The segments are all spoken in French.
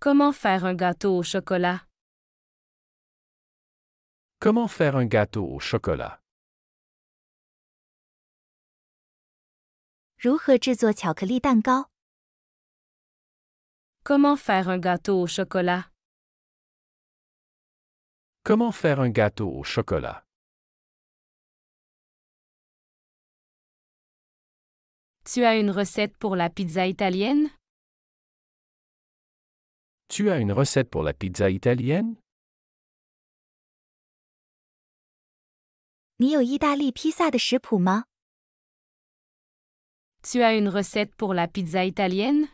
Comment faire un gâteau au chocolat? Comment faire un gâteau au chocolat? 如何制作巧克力蛋糕？ Comment faire un gâteau au chocolat? Comment faire un gâteau au chocolat? Tu as une recette pour la pizza italienne? Tu as une recette pour la pizza italienne? 你有意大利披萨的食谱吗？ Tu as une recette pour la pizza italienne?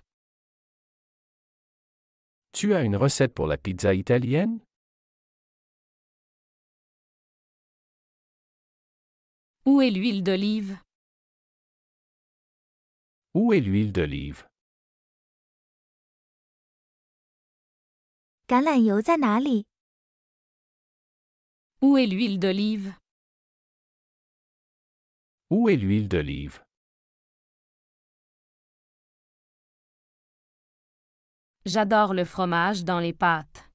Tu as une recette pour la pizza italienne? Où est l'huile d'olive? Où est l'huile d'olive? 橄榄油在哪里？ Où est l'huile d'olive? Où est l'huile d'olive? J'adore le fromage dans les pâtes.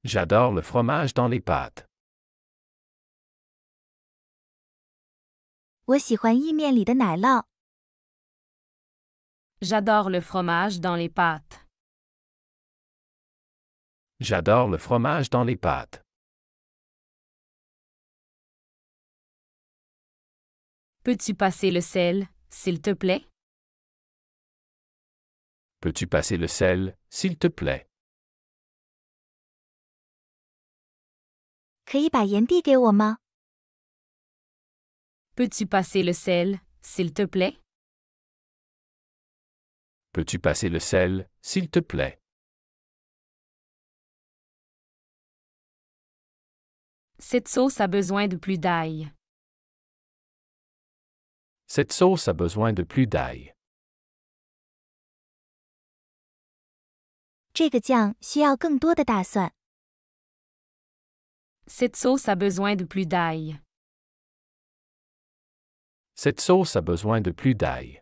J'adore le fromage dans les pâtes. 我喜欢意面里的奶酪。 J'adore le fromage dans les pâtes. J'adore le fromage dans les pâtes. Peux-tu passer le sel, s'il te plaît? Peux-tu passer le sel, s'il te plaît? 可以把盐递给我吗？ Peux-tu passer le sel, s'il te plaît? Peux-tu passer le sel, s'il te plaît? Cette sauce a besoin de plus d'ail. Cette sauce a besoin de plus d'ail. 这个酱需要更多的大蒜。 Cette sauce a besoin de plus d'ail. Cette sauce a besoin de plus d'ail.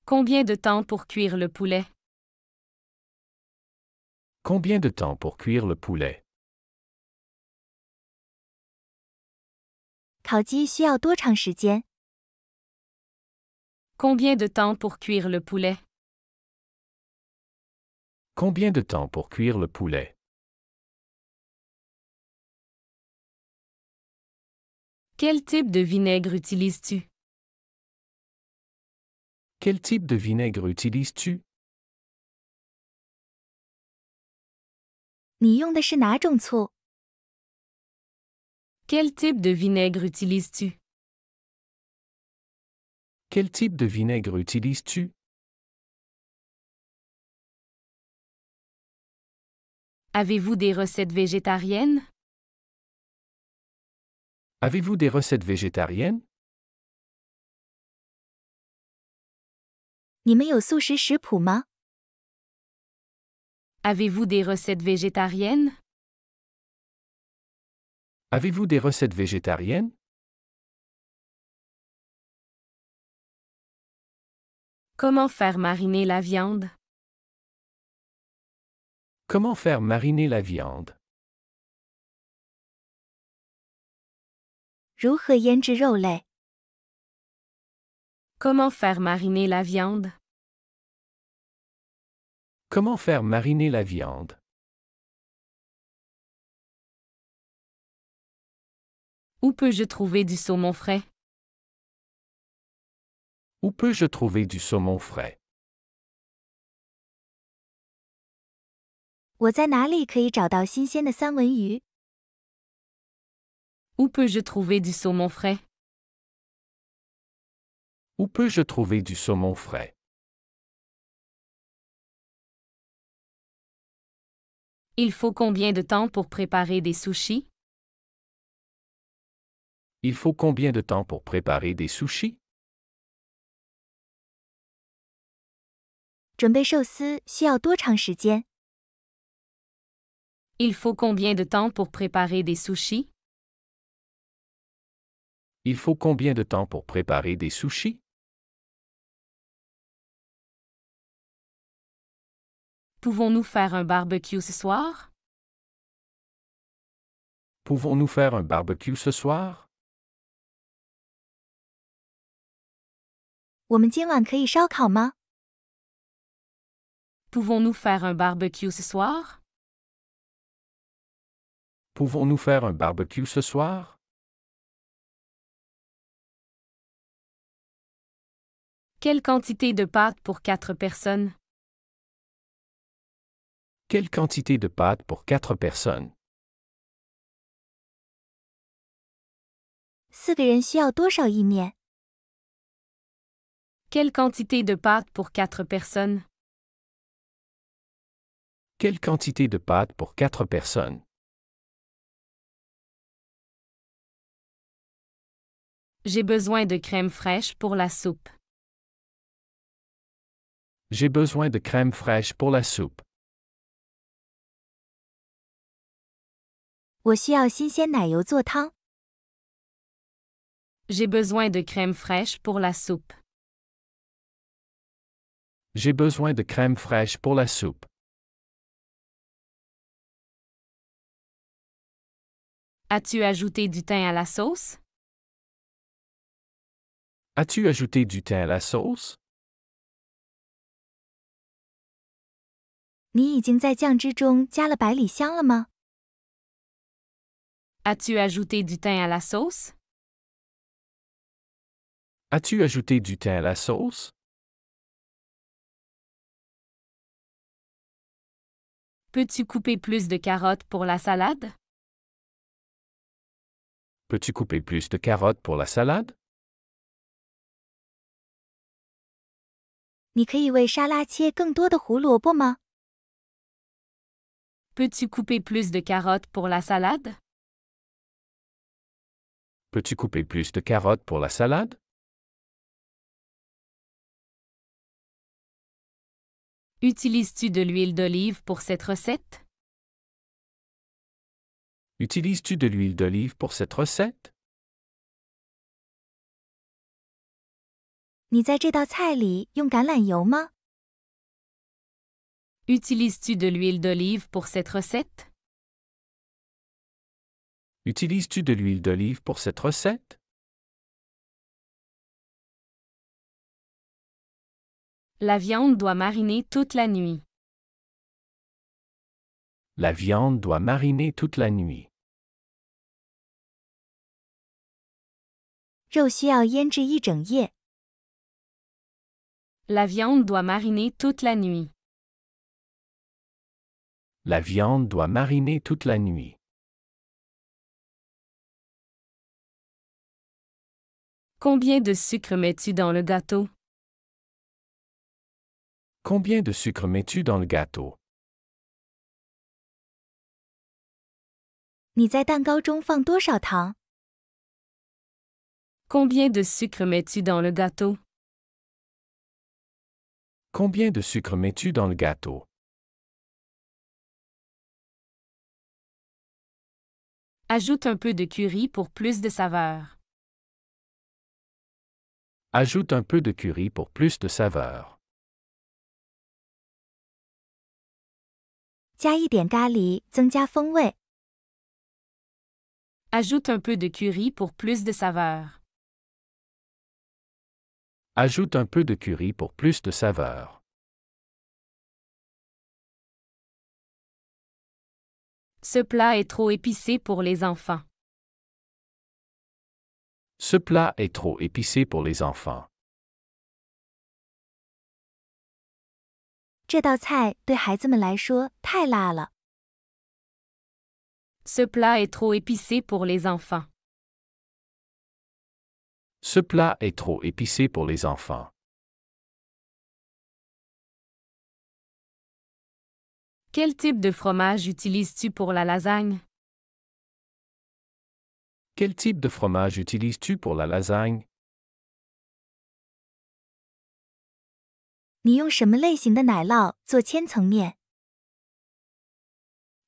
Combien de temps pour cuire le poulet? Combien de temps pour cuire le poulet? 烤鸡需要多长时间？ Combien de temps pour cuire le poulet? Combien de temps pour cuire le poulet? Quel type de vinaigre utilises-tu? Quel type de vinaigre utilises-tu? 你用的是哪种醋？ Quel type de vinaigre utilises-tu? Quel type de vinaigre utilises-tu? Avez-vous des recettes végétariennes? Avez-vous des recettes végétariennes? 你们有素食食谱吗？ Avez-vous des recettes végétariennes? Avez-vous des recettes végétariennes? Comment faire mariner la viande? Comment faire mariner la viande? 如何腌制肉类？ Comment faire mariner la viande? Comment faire mariner la viande? Où peux-je trouver du saumon frais? Où peux-je trouver du saumon frais? 我在哪里可以找到新鲜的三文鱼？ Où peux-je trouver du saumon frais? Où peux-je trouver du saumon frais? Il faut combien de temps pour préparer des sushis? Il faut combien de temps pour préparer des sushis? 准备寿司需要多长时间？ Il faut combien de temps pour préparer des sushis? Il faut combien de temps pour préparer des sushis? Pouvons-nous faire un barbecue ce soir? Pouvons-nous faire un barbecue ce soir? 我们今晚可以烧烤吗？ Pouvons-nous faire un barbecue ce soir? Pouvons-nous faire un barbecue ce soir? Quelle quantité de pâtes pour 4 personnes? Quelle quantité de pâtes pour 4 personnes? 4个人需要多少意面？ Quelle quantité de pâtes pour 4 personnes? Quelle quantité de pâtes pour 4 personnes? J'ai besoin de crème fraîche pour la soupe. J'ai besoin de crème fraîche pour la soupe. 我需要新鲜奶油做汤。 J'ai besoin de crème fraîche pour la soupe. J'ai besoin de crème fraîche pour la soupe. As-tu ajouté du thym à la sauce? As-tu ajouté du thym à la sauce? 你已经在酱汁中加了百里香了吗？ As-tu ajouté du thym à la sauce? As-tu ajouté du thym à la sauce? Peux-tu couper plus de carottes pour la salade? Peux-tu couper plus de carottes pour la salade? 你可以为沙拉切更多的胡萝卜吗？ Peux-tu couper plus de carottes pour la salade? Peux-tu couper plus de carottes pour la salade? Utilises-tu de l'huile d'olive pour cette recette? Utilises-tu de l'huile d'olive pour cette recette? 你在这道菜里用橄榄油吗？ Utilises-tu de l'huile d'olive pour cette recette? Utilises-tu de l'huile d'olive pour cette recette? La viande doit mariner toute la nuit. La viande doit mariner toute la nuit. 肉需要腌制一整夜。 La viande doit mariner toute la nuit. La viande doit mariner toute la nuit. Combien de sucre mets-tu dans le gâteau? Combien de sucre mets-tu dans le gâteau? 你在蛋糕中放多少糖？ Combien de sucre mets-tu dans le gâteau? Combien de sucre mets-tu dans le gâteau? Ajoute un peu de curry pour plus de saveur. Ajoute un peu de curry pour plus de saveur. 加一点咖喱，增加风味。 Ajoute un peu de curry pour plus de saveur. Ajoute un peu de curry pour plus de saveur. Ce plat est trop épicé pour les enfants. Ce plat est trop épicé pour les enfants. 这道菜对孩子们来说太辣了。 Ce plat est trop épicé pour les enfants. Ce plat est trop épicé pour les enfants. Quel type de fromage utilises-tu pour la lasagne? Quel type de fromage utilises-tu pour la lasagne? 你用什么类型的奶酪做千层面？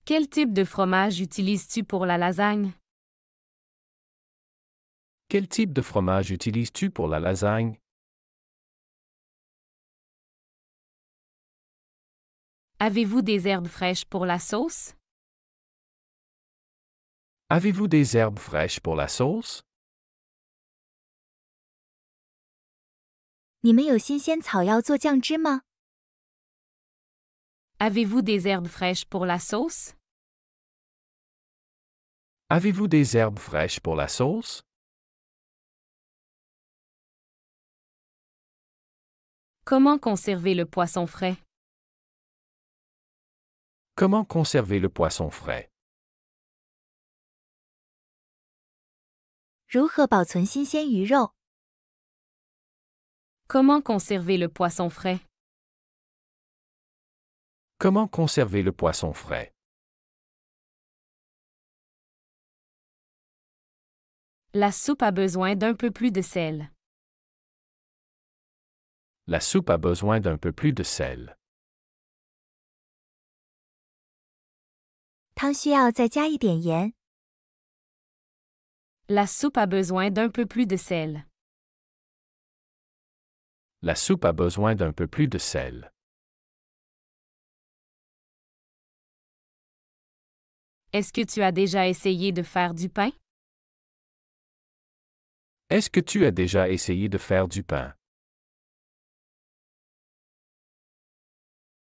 Quel type de fromage utilises-tu pour la lasagne? Quel type de fromage utilises-tu pour la lasagne? Avez-vous des herbes fraîches pour la sauce? Avez-vous des herbes fraîches pour la sauce? 你们有新鲜草药做酱汁吗？ Avez-vous des herbes fraîches pour la sauce? Avez-vous des herbes fraîches pour la sauce? Comment conserver le poisson frais? Comment conserver le poisson frais? 如何保存新鲜鱼肉？ Comment conserver le poisson frais? Comment conserver le poisson frais? La soupe a besoin d'un peu plus de sel. La soupe a besoin d'un peu plus de sel. 汤需要再加一点盐。 La soupe a besoin d'un peu plus de sel. La soupe a besoin d'un peu plus de sel. Est-ce que tu as déjà essayé de faire du pain? Est-ce que tu as déjà essayé de faire du pain?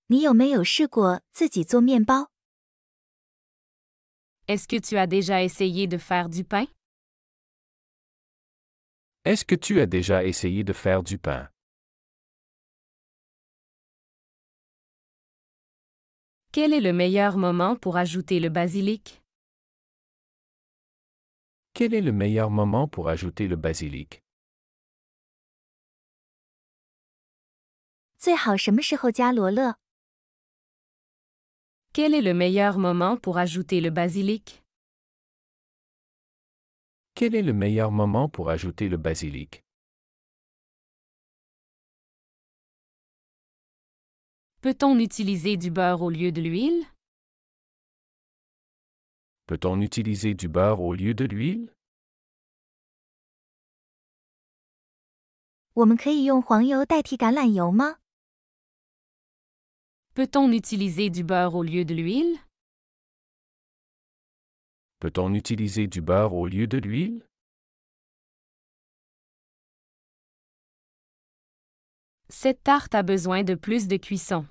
你有没有试过自己做面包？ Est-ce que tu as déjà essayé de faire du pain? Est-ce que tu as déjà essayé de faire du pain? Quel est le meilleur moment pour ajouter le basilic? Quel est le meilleur moment pour ajouter le basilic? 最好什么时候加罗勒？ Quel est le meilleur moment pour ajouter le basilic? Quel est le meilleur moment pour ajouter le basilic? Peut-on utiliser du beurre au lieu de l'huile? Peut-on utiliser du beurre au lieu de l'huile? 我们可以用黄油代替橄榄油吗？ Peut-on utiliser du beurre au lieu de l'huile? Peut-on utiliser du beurre au lieu de l'huile? Cette tarte a besoin de plus de cuisson.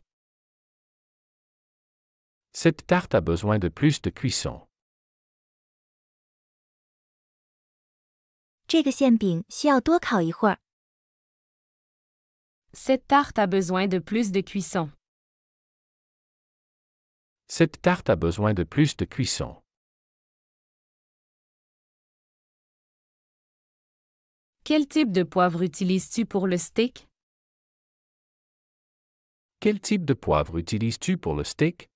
Cette tarte a besoin de plus de cuisson. 这个馅饼需要多烤一会儿。 Cette tarte a besoin de plus de cuisson. Cette tarte a besoin de plus de cuisson. Quel type de poivre utilises-tu pour le steak? Quel type de poivre utilises-tu pour le steak?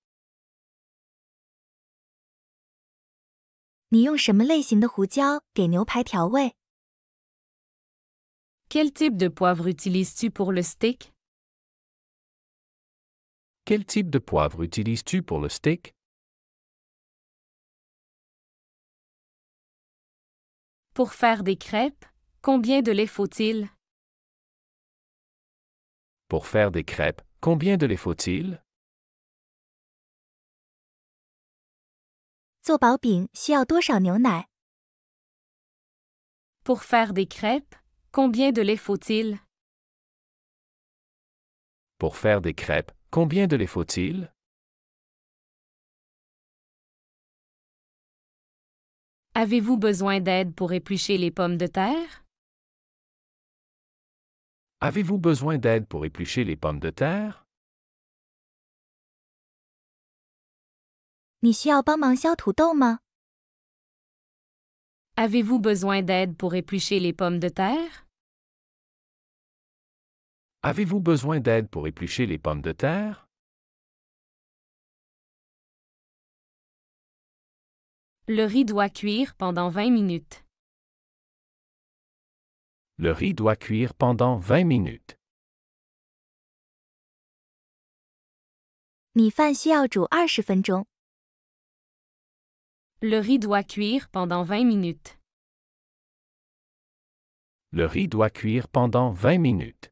你用什么类型的胡椒给牛排调味？ Quel type de poivre utilises-tu pour le steak? Quel type de poivre utilises-tu pour le steak? Pour faire des crêpes, combien de lait faut-il? Pour faire des crêpes, combien de lait faut-il? 做薄饼需要多少牛奶？ Pour faire des crêpes, combien de lait faut-il? Pour faire des crêpes, combien de lait faut-il? Avez-vous besoin d'aide pour éplucher les pommes de terre? Avez-vous besoin d'aide pour éplucher les pommes de terre? 你需要帮忙削土豆吗？ Avez-vous besoin d'aide pour éplucher les pommes de terre? Avez-vous besoin d'aide pour éplucher les pommes de terre? Le riz doit cuire pendant 20 minutes. Le riz doit cuire pendant 20 minutes. 米饭需要煮20分钟。 Le riz doit cuire pendant 20 minutes. Le riz doit cuire pendant 20 minutes.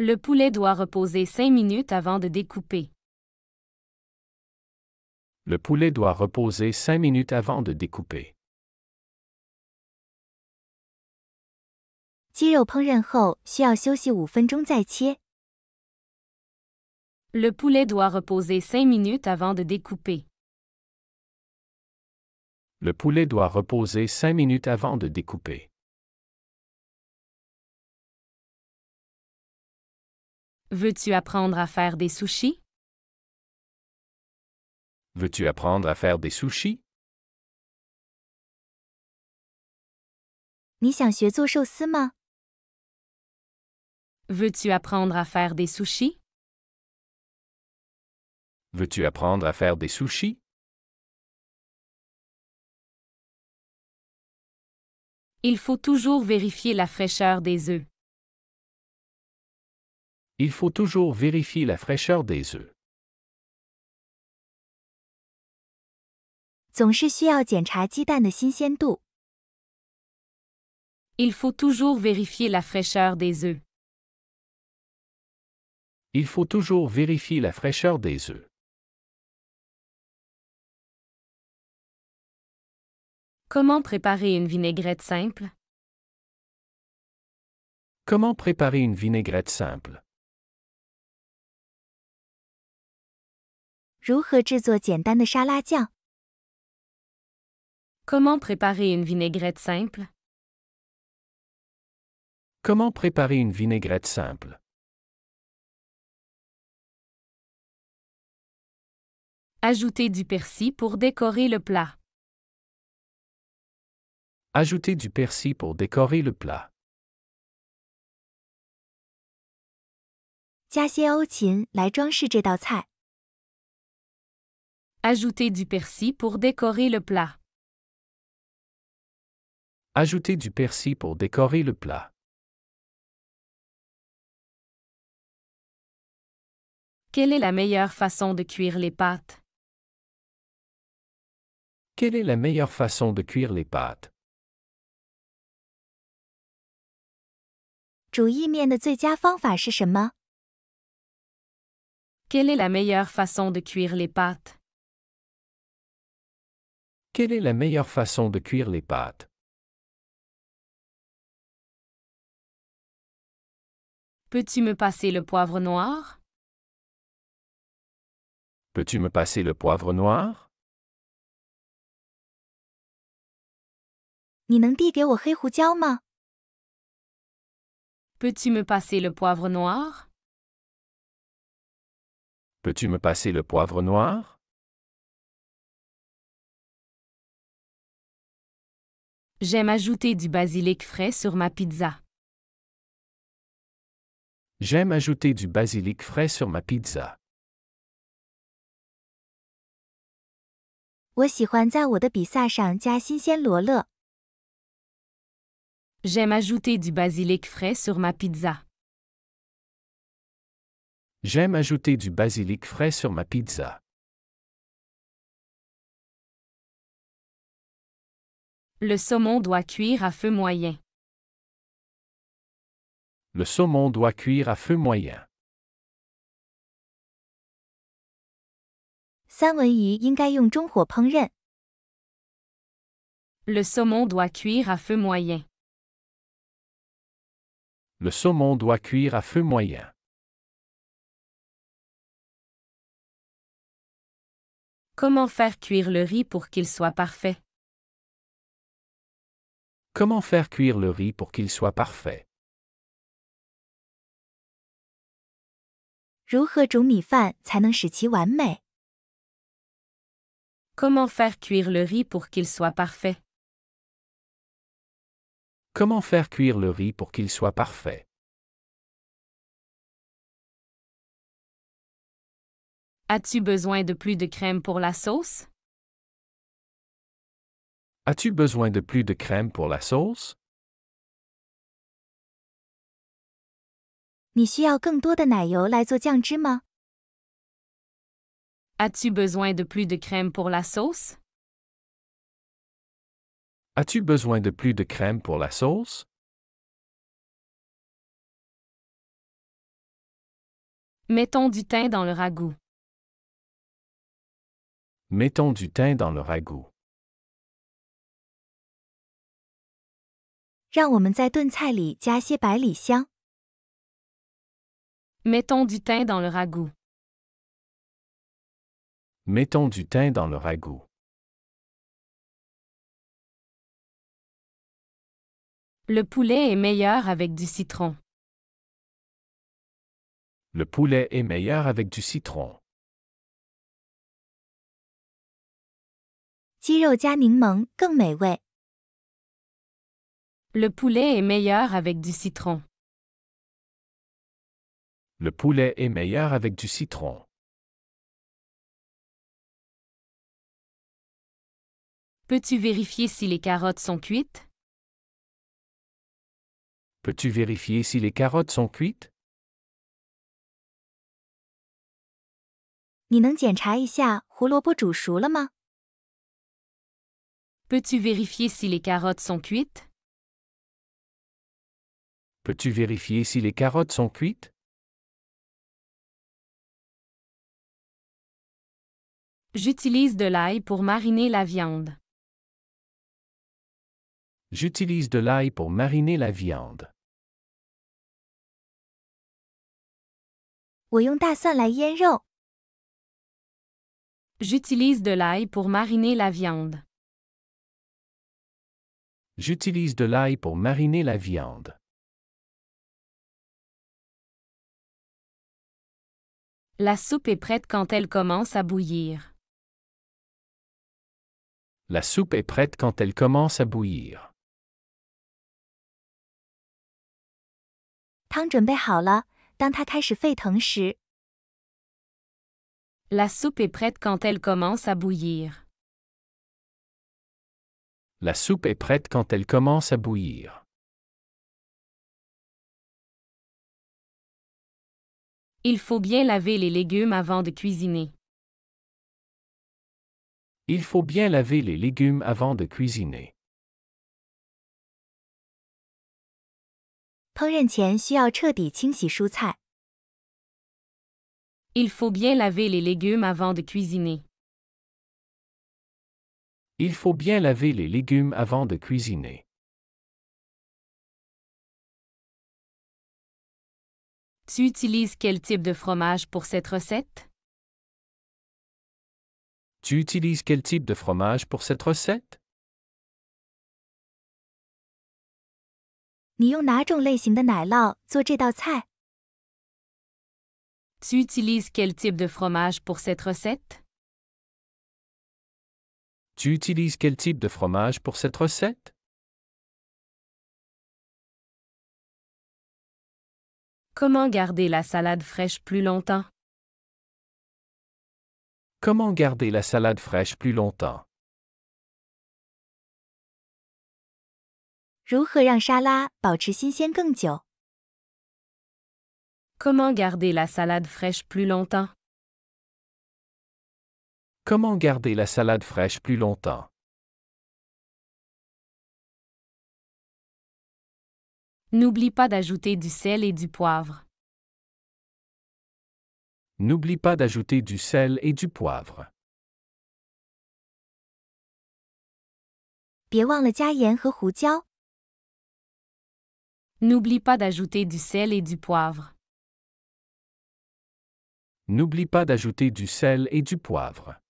Le poulet doit reposer 5 minutes avant de découper. Le poulet doit reposer 5 minutes avant de découper. 鸡肉烹饪后需要休息5分钟再切。Le poulet doit reposer 5 minutes avant de découper. Le poulet doit reposer 5 minutes avant de découper. Veux-tu apprendre à faire des sushis? Veux-tu apprendre à faire des sushis? 你想学做寿司吗？ Veux-tu apprendre à faire des sushis? Veux-tu apprendre à faire des sushis? Il faut toujours vérifier la fraîcheur des œufs. Il faut toujours vérifier la fraîcheur des œufs. 总是需要检查鸡蛋的新鲜度。 Il faut toujours vérifier la fraîcheur des œufs. Il faut toujours vérifier la fraîcheur des œufs. Comment préparer une vinaigrette simple? Comment préparer une vinaigrette simple? 如何制作简单的沙拉酱？ Comment préparer une vinaigrette simple? Comment préparer une vinaigrette simple? Ajouter du persil pour décorer le plat. Ajouter du persil pour décorer le plat. 加些欧芹来装饰这道菜。 Ajouter du persil pour décorer le plat. Ajouter du persil pour décorer le plat. Quelle est la meilleure façon de cuire les pâtes? Quelle est la meilleure façon de cuire les pâtes? 煮意面的最佳方法是什么？ Quelle est la meilleure façon de cuire les pâtes? Quelle est la meilleure façon de cuire les pâtes? Peux-tu me passer le poivre noir? Peux-tu me passer le poivre noir? 你能递给我黑胡椒吗？ Peux-tu me passer le poivre noir? Peux-tu me passer le poivre noir? J'aime ajouter du basilic frais sur ma pizza. J'aime ajouter du basilic frais sur ma pizza. 我喜欢在我的比萨上加新鲜罗勒。 J'aime ajouter du basilic frais sur ma pizza. J'aime ajouter du basilic frais sur ma pizza. Le saumon doit cuire à feu moyen. Le saumon doit cuire à feu moyen. 三文鱼应该用中火烹饪。 Le saumon doit cuire à feu moyen. Le saumon doit cuire à feu moyen. Comment faire cuire le riz pour qu'il soit parfait? Comment faire cuire le riz pour qu'il soit parfait? 如何煮米饭才能使其完美？ Comment faire cuire le riz pour qu'il soit parfait? Comment faire cuire le riz pour qu'il soit parfait? As-tu besoin de plus de crème pour la sauce? As-tu besoin de plus de crème pour la sauce? 你需要更多的奶油来做酱汁吗？ As-tu besoin de plus de crème pour la sauce? As-tu besoin de plus de crème pour la sauce? Mettons du thym dans le ragoût. Mettons du thym dans le ragoût. 让我们在炖菜里加些百里香。 Mettons du thym dans le ragoût. Mettons du thym dans le ragoût. Le poulet est meilleur avec du citron. Le poulet est meilleur avec du citron. 鸡肉加柠檬更美味。Le poulet est meilleur avec du citron. Le poulet est meilleur avec du citron. Peux-tu vérifier si les carottes sont cuites? Peux-tu vérifier si les carottes sont cuites? 你能检查一下胡萝卜煮熟了吗？ Peux-tu vérifier si les carottes sont cuites? Peux-tu vérifier si les carottes sont cuites? J'utilise de l'ail pour mariner la viande. J'utilise de l'ail pour mariner la viande. 我用大蒜来腌肉。 J'utilise de l'ail pour mariner la viande. J'utilise de l'ail pour mariner la viande. La soupe est prête quand elle commence à bouillir. La soupe est prête quand elle commence à bouillir. 汤准备好了，当它开始沸腾时， La soupe est prête quand elle commence à bouillir. La soupe est prête quand elle commence à bouillir. Il faut bien laver les légumes avant de cuisiner. Il faut bien laver les légumes avant de cuisiner. 烹饪前需要彻底清洗蔬菜。 Il faut bien laver les légumes avant de cuisiner. Il faut bien laver les légumes avant de cuisiner. Tu utilises quel type de fromage pour cette recette? Tu utilises quel type de fromage pour cette recette? 你用哪种类型的奶酪做这道菜？ Tu utilises quel type de fromage pour cette recette? Tu utilises quel type de fromage pour cette recette? Comment garder la salade fraîche plus longtemps? Comment garder la salade fraîche plus longtemps? 如何让沙拉保持新鲜更久？ Comment garder la salade fraîche plus longtemps? Comment garder la salade fraîche plus longtemps? N'oublie pas d'ajouter du sel et du poivre. N'oublie pas d'ajouter du sel et du poivre. 别忘了加盐和胡椒。 N'oublie pas d'ajouter du sel et du poivre. N'oublie pas d'ajouter du sel et du poivre.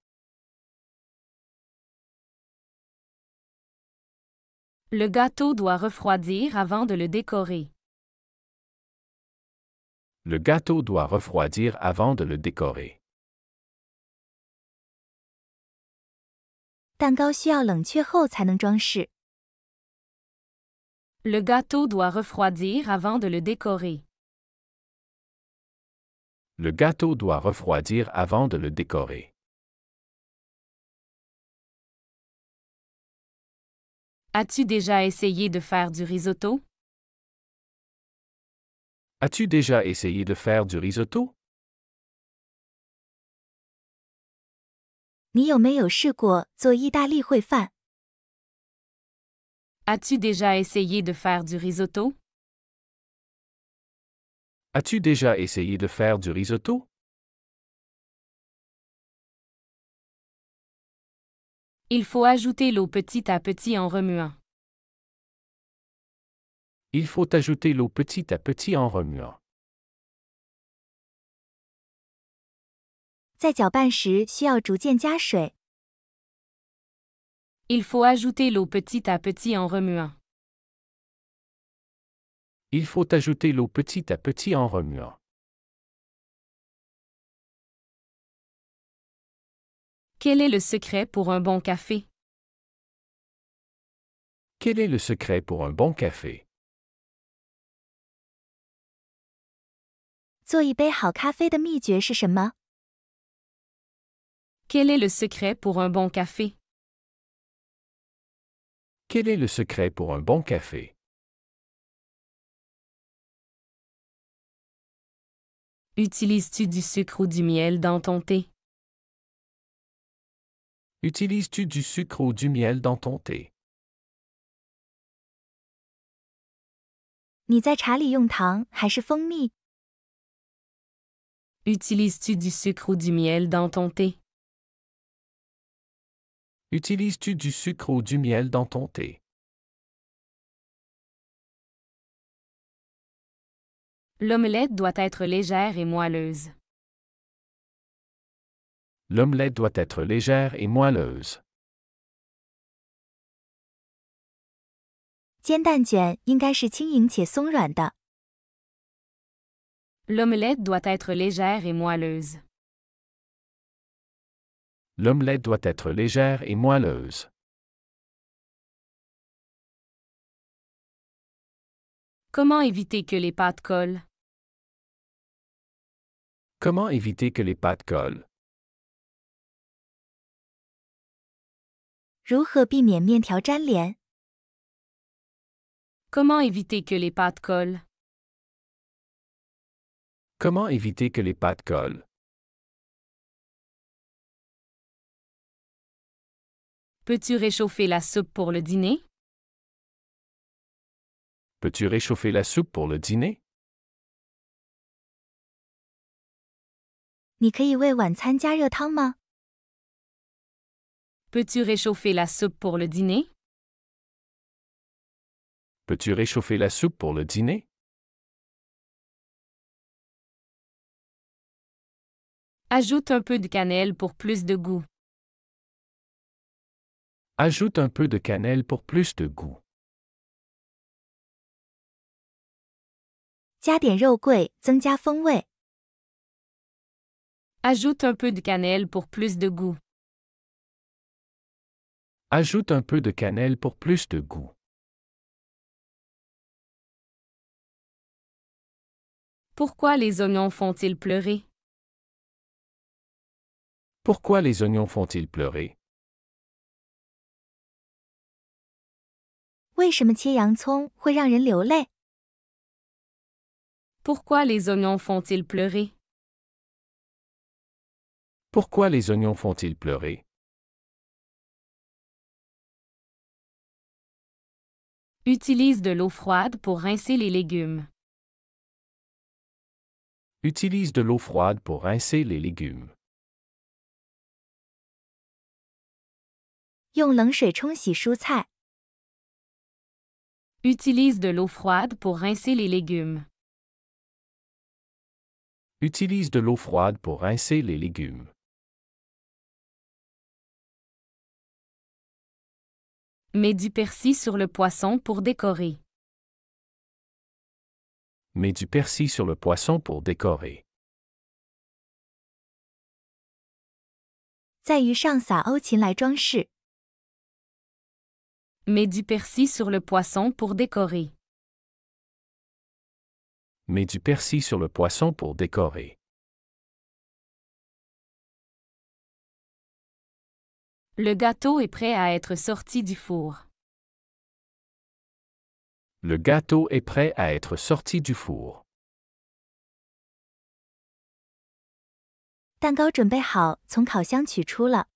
Le gâteau doit refroidir avant de le décorer. Le gâteau doit refroidir avant de le décorer. 蛋糕需要冷却后才能装饰。 Le gâteau doit refroidir avant de le décorer. Le gâteau doit refroidir avant de le décorer. As-tu déjà essayé de faire du risotto? As-tu déjà essayé de faire du risotto? 你有没有试过做意大利烩饭？ As-tu déjà essayé de faire du risotto? As-tu déjà essayé de faire du risotto? Il faut ajouter l'eau petit à petit en remuant. Il faut ajouter l'eau petit à petit en remuant. 在搅拌时需要逐渐加水。 Il faut ajouter l'eau petit à petit en remuant. Il faut ajouter l'eau petit à petit en remuant. Quel est le secret pour un bon café? Quel est le secret pour un bon café? 做一杯好咖啡的秘诀是什么？ Quel est le secret pour un bon café? Quel est le secret pour un bon café? Utilises-tu du sucre ou du miel dans ton thé? Utilises-tu du sucre ou du miel dans ton thé? 你在茶里用糖还是蜂蜜？ Utilises-tu du sucre ou du miel dans ton thé? Utilises-tu du sucre ou du miel dans ton thé? L'omelette doit être légère et moelleuse. L'omelette doit être légère et moelleuse. 煎蛋卷应该是轻盈且松软的。 L'omelette doit être légère et moelleuse. L'omelette doit être légère et moelleuse. Comment éviter que les pâtes collent? Comment éviter que les pâtes collent? 如何避免面条粘连？ Comment éviter que les pâtes collent? Comment éviter que les pâtes collent? Peux-tu réchauffer la soupe pour le dîner? Peux-tu réchauffer la soupe pour le dîner? 你可以为晚餐加热汤吗？ Peux-tu réchauffer la soupe pour le dîner? Peux-tu réchauffer la soupe pour le dîner? Ajoute un peu de cannelle pour plus de goût. Ajoute un peu de cannelle pour plus de goût. 加点肉桂，增加风味。 Ajoute un peu de cannelle pour plus de goût. Ajoute un peu de cannelle pour plus de goût. Pourquoi les oignons font-ils pleurer? Pourquoi les oignons font-ils pleurer? 为什么切洋葱会让人流泪？ Pourquoi les oignons font-ils pleurer? Pourquoi les oignons font-ils pleurer? Utilise de l'eau froide pour rincer les légumes. Utilise de l'eau froide pour rincer les légumes. 用冷水冲洗蔬菜。 Utilise de l'eau froide pour rincer les légumes. Utilise de l'eau froide pour rincer les légumes. Mets du persil sur le poisson pour décorer. Mets du persil sur le poisson pour décorer. 在鱼上撒欧芹来装饰。 Mets du persil sur le poisson pour décorer. Mets du persil sur le poisson pour décorer. Le gâteau est prêt à être sorti du four. Le gâteau est prêt à être sorti du four. 蛋糕准备好，从烤箱取出了。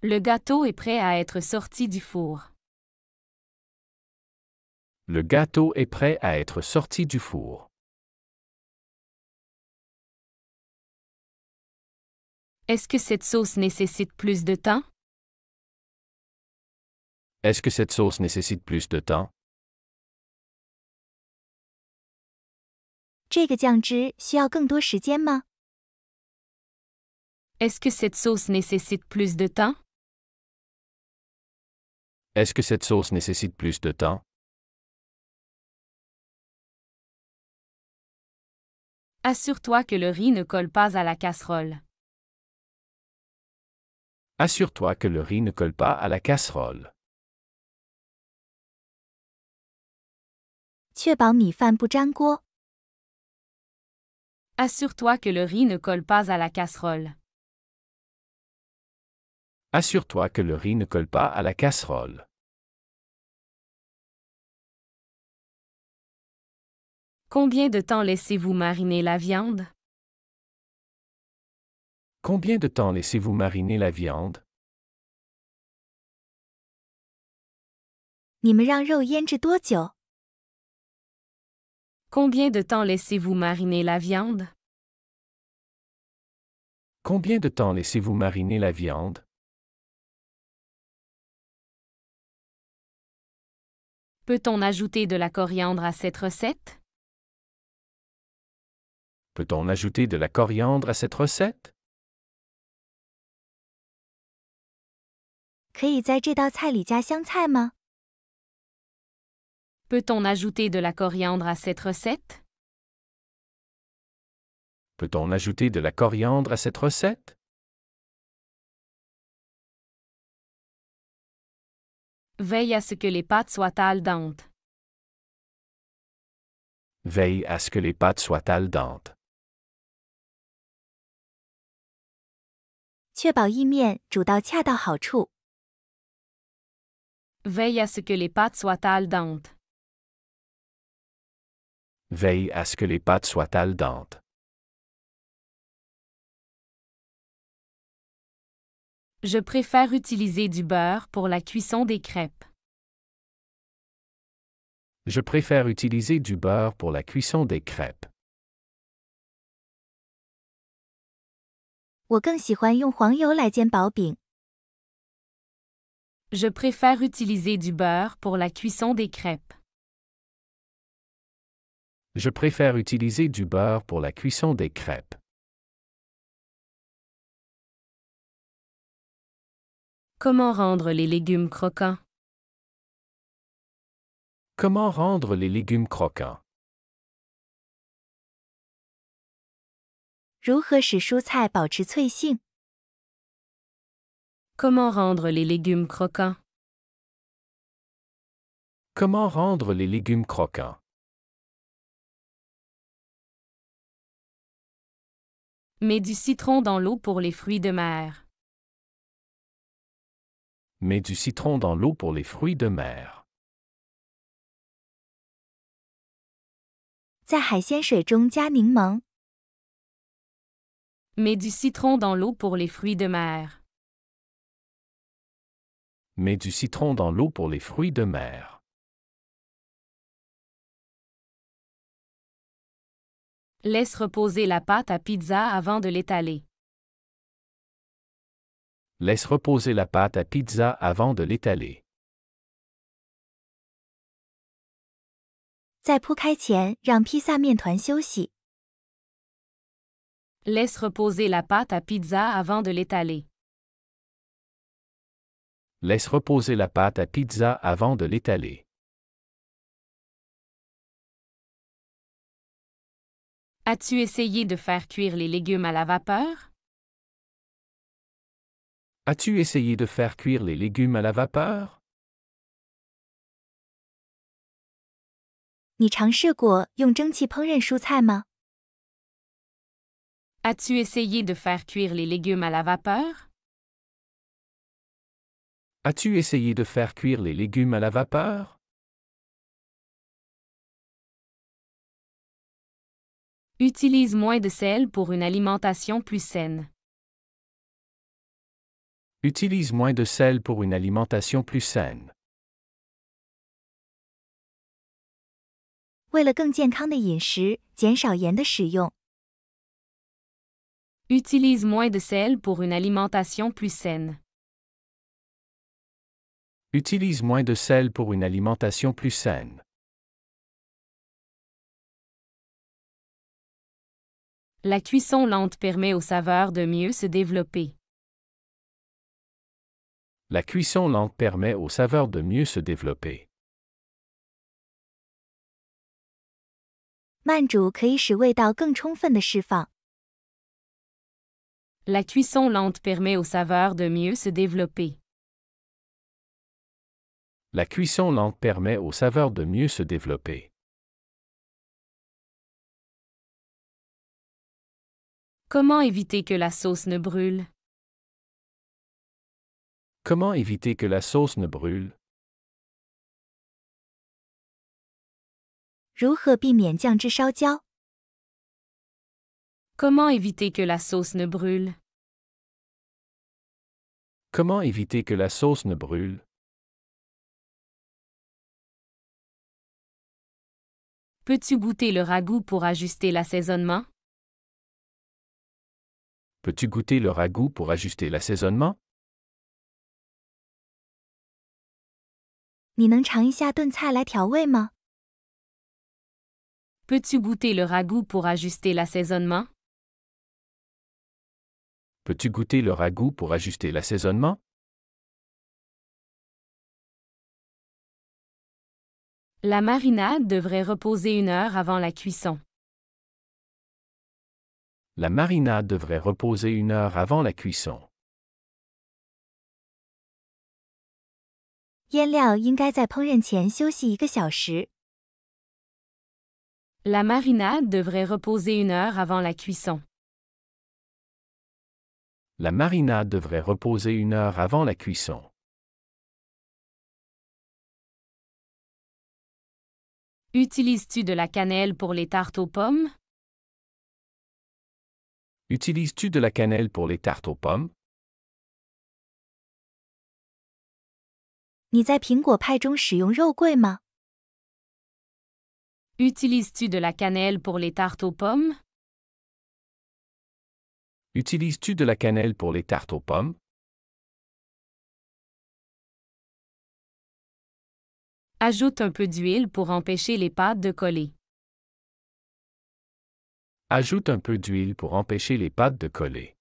Le gâteau est prêt à être sorti du four. Le gâteau est prêt à être sorti du four. Est-ce que cette sauce nécessite plus de temps? Est-ce que cette sauce nécessite plus de temps? 这个酱汁需要更多时间吗？ Est-ce que cette sauce nécessite plus de temps? Est-ce que cette sauce nécessite plus de temps? Assure-toi que le riz ne colle pas à la casserole. Assure-toi que le riz ne colle pas à la casserole. 确保米饭不粘锅。 Assure-toi que le riz ne colle pas à la casserole. Assure-toi que le riz ne colle pas à la casserole. Combien de temps laissez-vous mariner la viande? Combien de temps laissez-vous mariner la viande? 你们让肉腌制多久？ Combien de temps laissez-vous mariner la viande? Combien de temps laissez-vous mariner la viande? Peut-on ajouter de la coriandre à cette recette? Peut-on ajouter de la coriandre à cette recette? 可以在这道菜里加香菜吗？ Peut-on ajouter de la coriandre à cette recette? Peut-on ajouter de la coriandre à cette recette? Veille à ce que les pâtes soient al dente. Veille à ce que les pâtes soient al dente. 确保意面煮到恰到好处。 Veille à ce que les pâtes soient al dente. Veille à ce que les pâtes soient al dente. Je préfère utiliser du beurre pour la cuisson des crêpes. Je préfère utiliser du beurre pour la cuisson des crêpes. 我更喜欢用黄油来煎薄饼。 Je préfère utiliser du beurre pour la cuisson des crêpes. Je préfère utiliser du beurre pour la cuisson des crêpes. Comment rendre les légumes croquants? Comment rendre les légumes croquants? 如何使蔬菜保持脆性？ Comment rendre les légumes croquants? Comment rendre les légumes croquants? Mets du citron dans l'eau pour les fruits de mer. Mets du citron dans l'eau pour les fruits de mer. 在海鲜水中加柠檬。 Mets du citron dans l'eau pour les fruits de mer. Mets du citron dans l'eau pour les fruits de mer. Laisse reposer la pâte à pizza avant de l'étaler. Laisse reposer la pâte à pizza avant de l'étaler. 在铺开前，让披萨面团休息。 Laisse reposer la pâte à pizza avant de l'étaler. Laisse reposer la pâte à pizza avant de l'étaler. As-tu essayé de faire cuire les légumes à la vapeur? As-tu essayé de faire cuire les légumes à la vapeur? 你尝试过用蒸汽烹饪蔬菜吗？ As-tu essayé de faire cuire les légumes à la vapeur? As-tu essayé de faire cuire les légumes à la vapeur? Utilise moins de sel pour une alimentation plus saine. Utilise moins de sel pour une alimentation plus saine. 为了更健康的饮食，减少盐的使用。 Utilise moins de sel pour une alimentation plus saine. Utilise moins de sel pour une alimentation plus saine. La cuisson lente permet aux saveurs de mieux se développer. La cuisson lente permet aux saveurs de mieux se développer. 慢煮可以使味道更充分的释放。La cuisson lente permet aux saveurs de mieux se développer. La cuisson lente permet aux saveurs de mieux se développer. Comment éviter que la sauce ne brûle? Comment éviter que la sauce ne brûle? 如何避免酱汁烧焦？ Comment éviter que la sauce ne brûle? Comment éviter que la sauce ne brûle? Peux-tu goûter le ragoût pour ajuster l'assaisonnement? Peux-tu goûter le ragoût pour ajuster l'assaisonnement? 你能尝一下炖菜来调味吗？ Peux-tu goûter le ragoût pour ajuster l'assaisonnement? Peux-tu goûter le ragoût pour ajuster l'assaisonnement? La marinade devrait reposer 1 heure avant la cuisson. La marinade devrait reposer 1 heure avant la cuisson. 腌料应该在烹饪前休息1个小时。 La marinade devrait reposer 1 heure avant la cuisson. La marinade devrait reposer 1 heure avant la cuisson. Utilises-tu de la cannelle pour les tartes aux pommes? Utilises-tu de la cannelle pour les tartes aux pommes? 你在苹果派中使用肉桂吗？ Utilises-tu de la cannelle pour les tartes aux pommes? Utilises-tu de la cannelle pour les tartes aux pommes? Ajoute un peu d'huile pour empêcher les pâtes de coller. Ajoute un peu d'huile pour empêcher les pâtes de coller.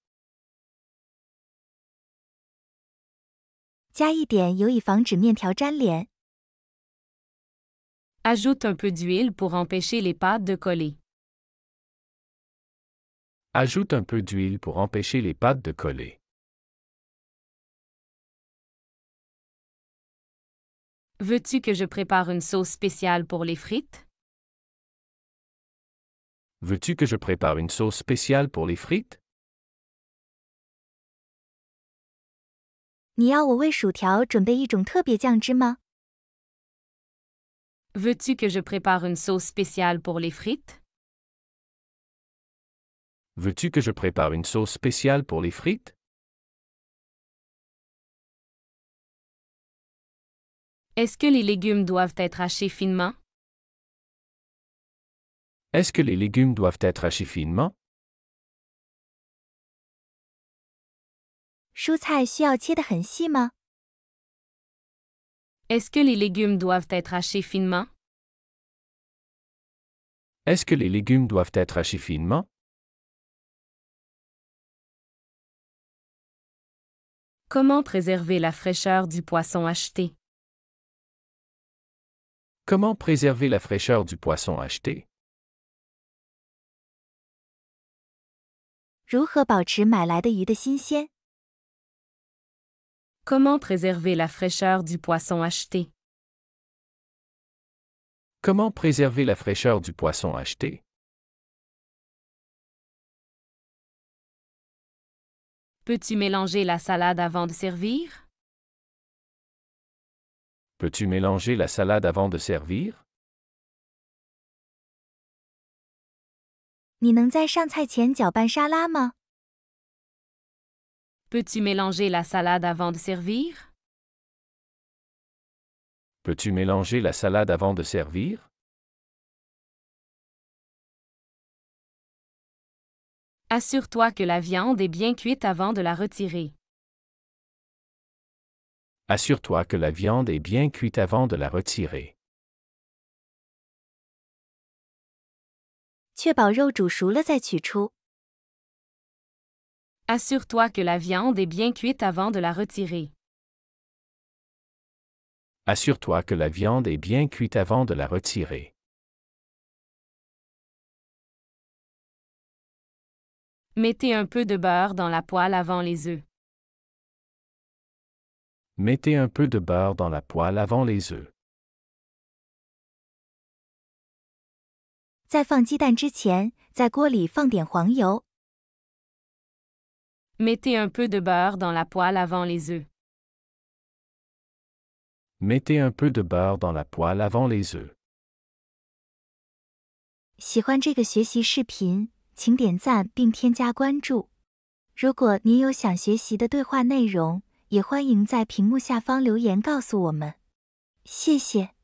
加一点油以防止面条粘连。 Ajoute un peu d'huile pour empêcher les pâtes de coller. Ajoute un peu d'huile pour empêcher les pâtes de coller. Veux-tu que je prépare une sauce spéciale pour les frites? Veux-tu que je prépare une sauce spéciale pour les frites? 你要我为薯条准备一种特别酱汁吗？ Veux-tu que je prépare une sauce spéciale pour les frites? Veux-tu que je prépare une sauce spéciale pour les frites? Est-ce que les légumes doivent être hachés finement? Est-ce que les légumes doivent être hachés finement? 蔬菜需要切得很细吗？ Est-ce que les légumes doivent être hachés finement? Est-ce que les légumes doivent être hachés finement? Comment préserver la fraîcheur du poisson acheté? Comment préserver la fraîcheur du poisson acheté? 如何保持买来的鱼的新鲜？ Comment préserver la fraîcheur du poisson acheté? Comment préserver la fraîcheur du poisson acheté? Peux-tu mélanger la salade avant de servir? Peux-tu mélanger la salade avant de servir? 你能在上菜前搅拌沙拉吗？ Peux-tu mélanger la salade avant de servir? Peux-tu mélanger la salade avant de servir? Assure-toi que la viande est bien cuite avant de la retirer. Assure-toi que la viande est bien cuite avant de la retirer. 确保肉煮熟了再取出。 Assure-toi que la viande est bien cuite avant de la retirer. Assure-toi que la viande est bien cuite avant de la retirer. Mettez un peu de beurre dans la poêle avant les œufs. Mettez un peu de beurre dans la poêle avant les œufs. 在放鸡蛋之前，在锅里放点黄油。Mettez un peu de beurre dans la poêle avant les œufs. Mettez un peu de beurre dans la poêle avant les œufs. 喜欢这个学习视频，请点赞并添加关注。如果您有想学习的对话内容，也欢迎在屏幕下方留言告诉我们。谢谢。